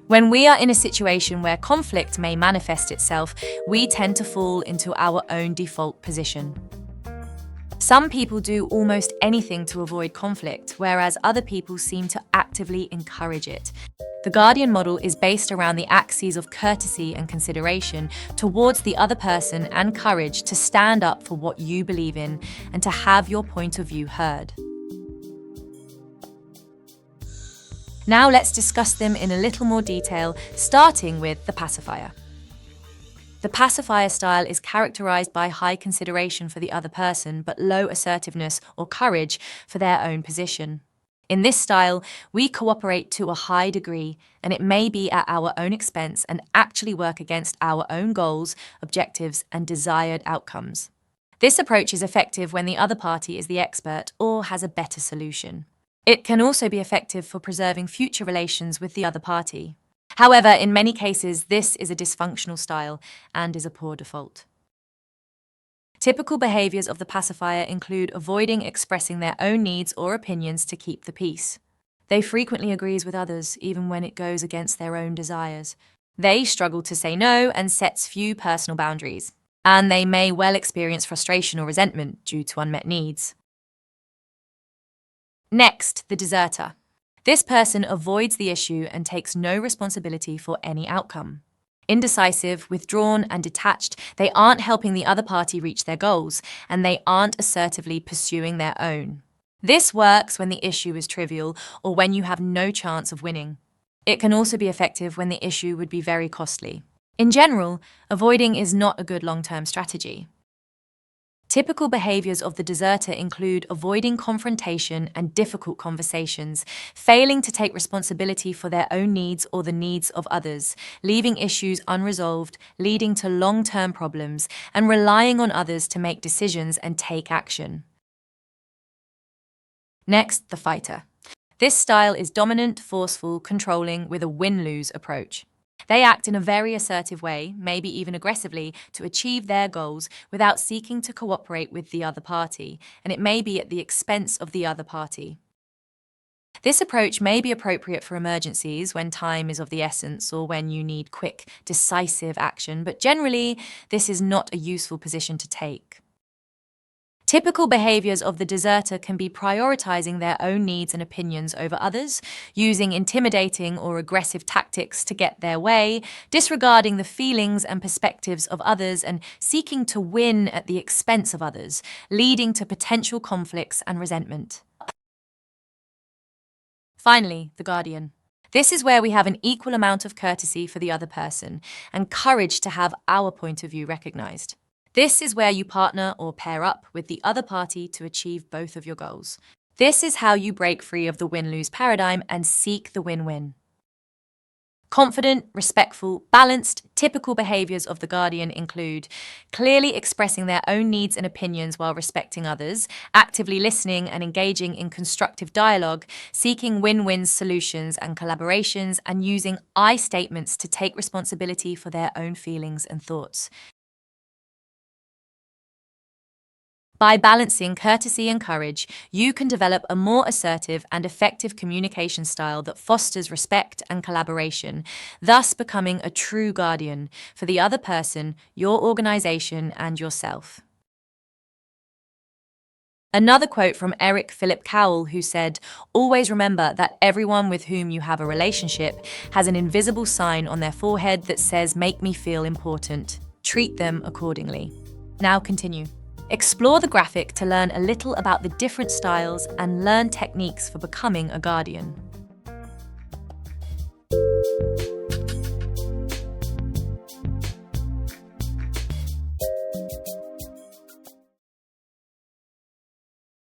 When we are in a situation where conflict may manifest itself, we tend to fall into our own default position. Some people do almost anything to avoid conflict, whereas other people seem to actively encourage it. The Guardian model is based around the axes of courtesy and consideration towards the other person and courage to stand up for what you believe in and to have your point of view heard. Now let's discuss them in a little more detail, starting with the pacifier. The pacifier style is characterized by high consideration for the other person, but low assertiveness or courage for their own position. In this style, we cooperate to a high degree, and it may be at our own expense and actually work against our own goals, objectives, and desired outcomes. This approach is effective when the other party is the expert or has a better solution. It can also be effective for preserving future relations with the other party. However, in many cases, this is a dysfunctional style and is a poor default. Typical behaviors of the pacifier include avoiding expressing their own needs or opinions to keep the peace. They frequently agree with others, even when it goes against their own desires. They struggle to say no and sets few personal boundaries. And they may well experience frustration or resentment due to unmet needs. Next, the deserter. This person avoids the issue and takes no responsibility for any outcome. Indecisive, withdrawn, and detached, they aren't helping the other party reach their goals, and they aren't assertively pursuing their own. This works when the issue is trivial or when you have no chance of winning. It can also be effective when the issue would be very costly. In general, avoiding is not a good long-term strategy. Typical behaviors of the deserter include avoiding confrontation and difficult conversations, failing to take responsibility for their own needs or the needs of others, leaving issues unresolved, leading to long-term problems, and relying on others to make decisions and take action. Next, the fighter. This style is dominant, forceful, controlling, with a win-lose approach. They act in a very assertive way, maybe even aggressively, to achieve their goals without seeking to cooperate with the other party, and it may be at the expense of the other party. This approach may be appropriate for emergencies, when time is of the essence, or when you need quick, decisive action, but generally, this is not a useful position to take. Typical behaviors of the deserter can be prioritizing their own needs and opinions over others, using intimidating or aggressive tactics to get their way, disregarding the feelings and perspectives of others, and seeking to win at the expense of others, leading to potential conflicts and resentment. Finally, the guardian. This is where we have an equal amount of courtesy for the other person and courage to have our point of view recognized. This is where you partner or pair up with the other party to achieve both of your goals. This is how you break free of the win-lose paradigm and seek the win-win. Confident, respectful, balanced, typical behaviors of the guardian include clearly expressing their own needs and opinions while respecting others, actively listening and engaging in constructive dialogue, seeking win-win solutions and collaborations, and using I statements to take responsibility for their own feelings and thoughts. By balancing courtesy and courage, you can develop a more assertive and effective communication style that fosters respect and collaboration, thus becoming a true guardian for the other person, your organization, and yourself. Another quote from Eric Philip Cowell, who said, "Always remember that everyone with whom you have a relationship has an invisible sign on their forehead that says, 'Make me feel important.' Treat them accordingly." Now continue. Explore the graphic to learn a little about the different styles and learn techniques for becoming a guardian.